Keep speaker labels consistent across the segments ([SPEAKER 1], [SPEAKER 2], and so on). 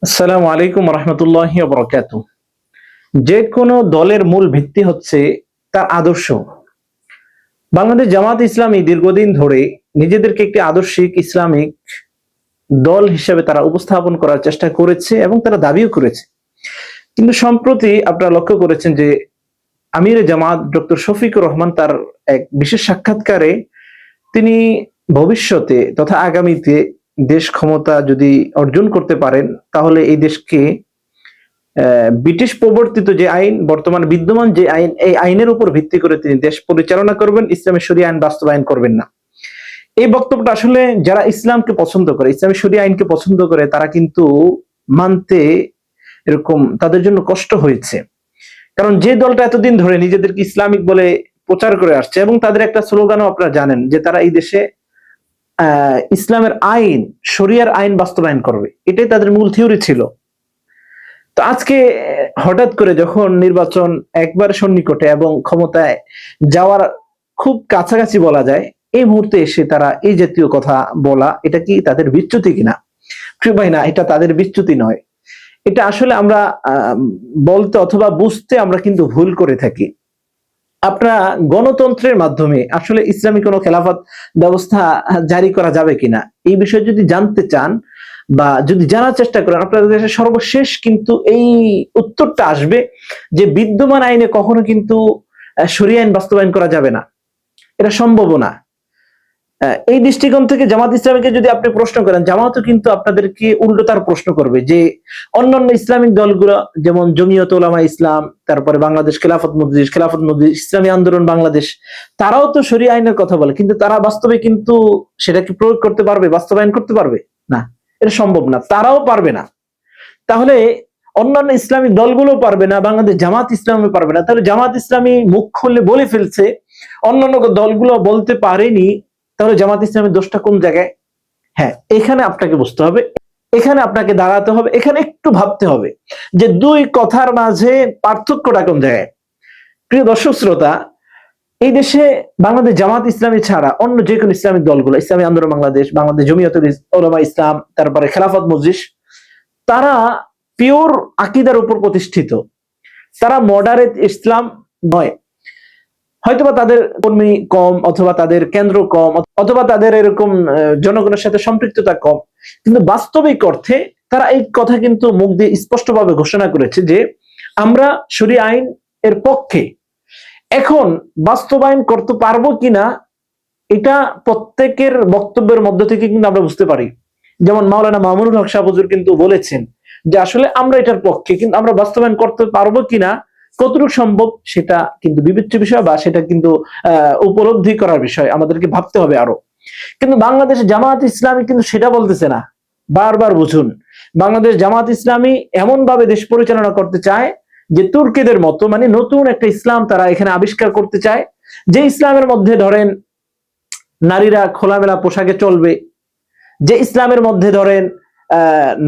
[SPEAKER 1] আসসালামু আলাইকুম রহমতুল্লাহি ওয়া বারাকাতুহু। যে কোনো দলের মূল ভিত্তি হচ্ছে তার আদর্শ। বাংলাদেশ জামাত ইসলামী দীর্ঘদিন ধরে নিজেদেরকে একটি আদর্শিক ইসলামিক দল হিসেবে তারা উপস্থাপন করার চেষ্টা করেছে এবং তারা দাবিও করেছে। কিন্তু সম্প্রতি আপনারা লক্ষ্য করেছেন যে আমিরে জামাত ডক্টর শফিকুর রহমান তার এক বিশেষ সাক্ষাৎকারে তিনি ভবিষ্যতে তথা আগামীতে দেশ ক্ষমতা যদি অর্জন করতে পারেন তাহলে এই দেশকে ব্রিটিশ প্রবর্তিত যে আইন, বর্তমান বিদ্যমান যে আইন, এই আইনের উপর ভিত্তি করে তিনি দেশ পরিচালনা করবেন, ইসলামী শরিয়া আইন বাস্তবায়ন করবেন না। এই বক্তব্যটা আসলে যারা ইসলামকে পছন্দ করে, ইসলামী শরিয়া আইনকে পছন্দ করে, তারা কিন্তু মানতে এরকম তাদের জন্য কষ্ট হয়েছে। কারণ যে দলটা এতদিন ধরে নিজেদেরকে ইসলামিক বলে প্রচার করে আসছে এবং তাদের একটা স্লোগানও আপনারা জানেন যে তারা এই দেশে ইসলামের আইন, শরিয়ার আইন বাস্তবায়ন করবে, এটাই তাদের মূল থিওরি ছিল। তো আজকে হঠাৎ করে যখন নির্বাচন একবার সন্নিকটে এবং ক্ষমতায় যাওয়ার খুব কাছাকাছি বলা যায়, এই মুহূর্তে এসে তারা এই জাতীয় কথা বলা, এটা কি তাদের বিচ্যুতি কিনা? প্রিয় ভাই, না, এটা তাদের বিচ্যুতি নয়। এটা আসলে আমরা বলতে অথবা বুঝতে আমরা কিন্তু ভুল করে থাকি। আপনারা গণতন্ত্রের মাধ্যমে আসলে ইসলামী কোনো খেলাফত ব্যবস্থা জারি করা যাবে কিনা এই বিষয়ে যদি জানতে চান বা যদি জানার চেষ্টা করেন, আপনাদের দেশে সর্বশেষ কিন্তু এই উত্তরটা আসবে যে বিদ্যমান আইনে কখনো কিন্তু শরিয়া আইন বাস্তবায়ন করা যাবে না, এটা সম্ভব না। এই দৃষ্টিকোণ থেকে জামাত ইসলামীকে যদি আপনি প্রশ্ন করেন, জামাতও কিন্তু আপনাদেরকে উল্টো তার প্রশ্ন করবে যে অন্যান্য ইসলামিক দলগুলো যেমন জমিয়ত উলামা ইসলাম, তারপরে বাংলাদেশ খেলাফত মজলিস, ইসলামী আন্দোলন বাংলাদেশ, তারাও তো শরিয়া আইনের কথা বলে, কিন্তু তারা বাস্তবে কিন্তু সেটাকে প্রয়োগ করতে পারবে, বাস্তবায়ন করতে পারবে না, এটা সম্ভব না, তারাও পারবে না। তাহলে অন্যান্য ইসলামিক দলগুলো পারবে না, বাংলাদেশ জামাত ইসলামী পারবে না, তাহলে জামাত ইসলামী মুখ খুললে বলে ফেলছে অন্যান্য দলগুলো বলতে পারেনি, তাহলে জামাত ইসলামের দোষটা কোন জায়গায়? হ্যাঁ, এখানে আপনাকে বুঝতে হবে, এখানে আপনাকে দাঁড়াতে হবে, এখানে একটু ভাবতে হবে যে দুই কথার মাঝে পার্থক্যটা কোন জায়গায়। প্রিয় দর্শক শ্রোতা, এই দেশে বাংলাদেশ জামাত ইসলামী ছাড়া অন্য যে কোনো ইসলামিক দলগুলো, ইসলামী আন্দোলন বাংলাদেশ, বাংলাদেশ জমিয়ত উলামা ইসলাম, তারপরে খেলাফত মজলিস, তারা পিওর আকীদার উপর প্রতিষ্ঠিত, তারা মডারেট ইসলাম নয়। হয়তোবা তাদের কর্মী কম, অথবা তাদের কেন্দ্র কম, অথবা তাদের এরকম জনগণের সাথে সম্পৃক্ততা কম, কিন্তু বাস্তবিক অর্থে তারা এই কথা কিন্তু মুখ দিয়ে স্পষ্টভাবে ঘোষণা করেছে যে আমরা শরিয়া আইন এর পক্ষে। এখন বাস্তবায়ন করতে পারবো কিনা এটা প্রত্যেকের বক্তব্যের মধ্য থেকে কিন্তু আমরা বুঝতে পারি। যেমন মাওলানা মামুনুল হক সাহেব হুজুর কিন্তু বলেছেন যে আসলে আমরা এটার পক্ষে, কিন্তু আমরা বাস্তবায়ন করতে পারবো কিনা, কতটুকু সম্ভব, সেটা কিন্তু বিবেচ্য বিষয়, বা সেটা কিন্তু উপলব্ধি করার বিষয়, আমাদেরকে ভাবতে হবে আরো। কিন্তু বাংলাদেশ জামাত ইসলামী কিন্তু সেটা বলতেছে না। বারবার বুঝুন, বাংলাদেশ জামাত ইসলামী এমন ভাবে দেশ পরিচালনা করতে চায় যে তুর্কিদের মতো, মানে নতুন একটা ইসলাম তারা এখানে আবিষ্কার করতে চায়, যে ইসলামের মধ্যে ধরেন নারীরা খোলামেলা পোশাকে চলবে, যে ইসলামের মধ্যে ধরেন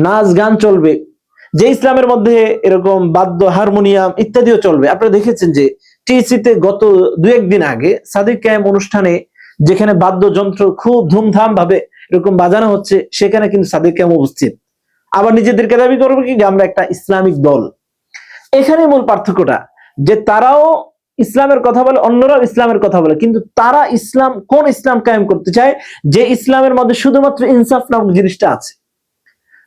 [SPEAKER 1] নাচ গান চলবে, যে ইসলামের মধ্যে এরকম বাদ্য হারমোনিয়াম ইত্যাদিও চলবে। আপনারা দেখেছেন যে টিএসসিতে গত দু একদিন আগে সাদিক কায়েম অনুষ্ঠানে যেখানে বাদ্যযন্ত্র খুব ধুমধাম ভাবে এরকম বাজানো হচ্ছে, সেখানে কিন্তু সাদিক কায়েম উপস্থিত। আবার নিজেদেরকে দাবি করবে কি যে আমরা একটা ইসলামিক দল। এখানে মূল পার্থক্যটা, যে তারাও ইসলামের কথা বলে, অন্যরাও ইসলামের কথা বলে, কিন্তু তারা ইসলাম, কোন ইসলাম কায়েম করতে চায় যে ইসলামের মধ্যে শুধুমাত্র ইনসাফ নামক জিনিসটা আছে।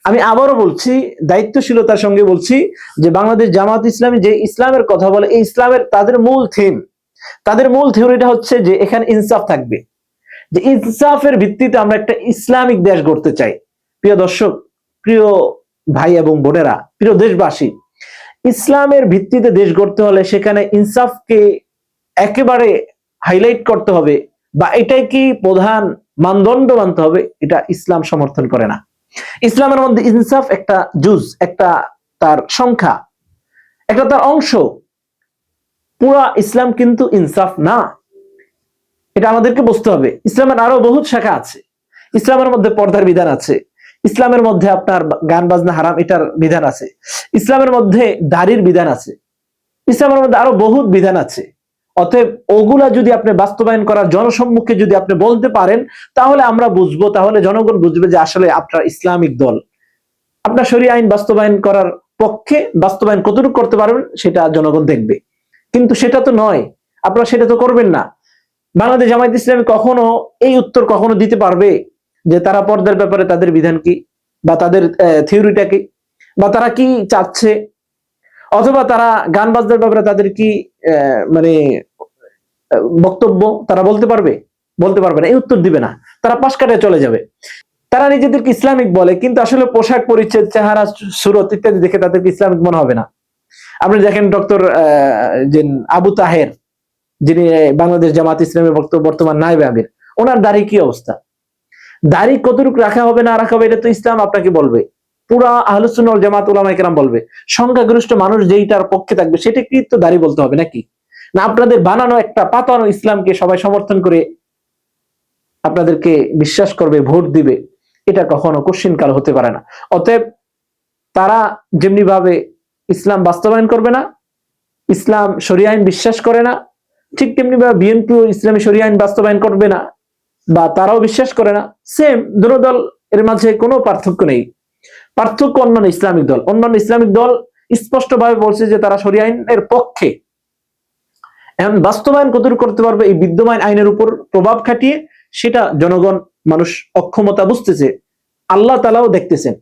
[SPEAKER 1] আমি আবারও বলছি, দায়িত্বশীলতার সঙ্গে বলছি, যে বাংলাদেশ জামাত ইসলামী যে ইসলামের কথা বলে, এই ইসলামের তাদের মূল থিম, তাদের মূল থিওরিটা হচ্ছে যে এখানে ইনসাফ থাকবে, যে ইনসাফের ভিত্তিতে আমরা একটা ইসলামিক দেশ গড়তে চাই। প্রিয় দর্শক, প্রিয় ভাই এবং বোনেরা, প্রিয় দেশবাসী, ইসলামের ভিত্তিতে দেশ গড়তে হলে সেখানে ইনসাফকে একেবারে হাইলাইট করতে হবে, বা এটাই কি প্রধান মানদণ্ড মানতে হবে, এটা ইসলাম সমর্থন করে না। ইসলামের মধ্যে ইনসাফ একটা জুজ, একটা তার সংখ্যা, একটা তার অংশ, পুরা ইসলাম কিন্তু ইনসাফ না, এটা আমাদেরকে বুঝতে হবে। ইসলামের আরো বহুত শাখা আছে, ইসলামের মধ্যে পর্দার বিধান আছে, ইসলামের মধ্যে আপনার গান বাজনা হারাম এটার বিধান আছে, ইসলামের মধ্যে দাড়ির বিধান আছে, ইসলামের মধ্যে আরো বহুত বিধান আছে। অতএব ওগুলা যদি আপনি বাস্তবায়ন করার জনসম্মুখে যদি আপনি বলতে পারেন, তাহলে আমরা বুঝবো, তাহলে জনগণ বুঝবে যে আসলে আপনার ইসলামিক দল। আপনার শরীয়ত আইন বাস্তবায়ন করার পক্ষে, বাস্তবায়ন কতটুকু করতে পারবেন সেটা জনগণ দেখবে। কিন্তু সেটা তো নয়, আপনারা সেটা তো করবেন না। বাংলাদেশ জামায়াত ইসলামী কখনো এই উত্তর কখনো দিতে পারবে যে তারা পর্দার ব্যাপারে তাদের বিধান কি, বা তাদের থিওরিটা কি, বা তারা কি চাচ্ছে, অথবা তারা গান বাজনার ব্যাপারে তাদের কি মানে বক্তব্য, তারা বলতে পারবে? বলতে পারবে না, এই উত্তর দিবে না, তারা পাশ কাটিয়ে চলে যাবে। তারা নিজেদেরকে ইসলামিক বলে, কিন্তু আসলে পোশাক পরিচ্ছদ, চেহারা, সুরত ইত্যাদি দেখে তাদেরকে ইসলামিক মনে হবে না। আপনি দেখেন ডক্টর আবু তাহের, যিনি বাংলাদেশ জামাত ইসলামের বর্তমান নায়েবে আমির, ওনার দাড়ি কি অবস্থা? দাড়ি কতটুকু রাখা হবে না রাখা হবে এটা তো ইসলাম আপনাকে বলবে, পুরা আহলুস সুন্নাহ ওয়াল জামাত উলামায়ে কেরাম বলবে। সংখ্যাগরিষ্ঠ মানুষ যেইটার পক্ষে থাকবে সেটা কি তো দাড়ি বলতে হবে নাকি? না আপনাদের বানানো একটা পাতানো ইসলামকে সবাই সমর্থন করে আপনাদেরকে বিশ্বাস করবে, ভোট দিবে? এটা কখনো কোশ্চিনকাল হতে পারে না। অতএব তারা যেমনি ভাবে ইসলাম বাস্তবায়ন করবে না, ইসলাম শরিয়া আইন বিশ্বাস করে না, ঠিক তেমনি ভাবে বিএনপিও ইসলামী শরিয়া আইন বাস্তবায়ন করবে না, বা তারাও বিশ্বাস করে না। সেম দুটো দল, এর মাঝে কোনো পার্থক্য নেই। পার্থক্য অন্যান্য ইসলামিক দল, অন্যান্য ইসলামিক দল স্পষ্টভাবে বলছে যে তারা শরিয়া আইনের পক্ষে। এখন বাস্তবায়ন কতটুকু করতে পারবে এই বিদ্যমান আইনের উপর প্রভাব খাটিয়ে, সেটা জনগণ, মানুষ অক্ষমতা বুঝতেছে, আল্লাহ তাআলাও দেখতেছেন।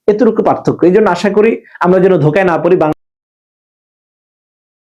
[SPEAKER 1] এতটুকু পার্থক্য। এই জন্য আশা করি আমরা যেন ধোকায় না পড়ি।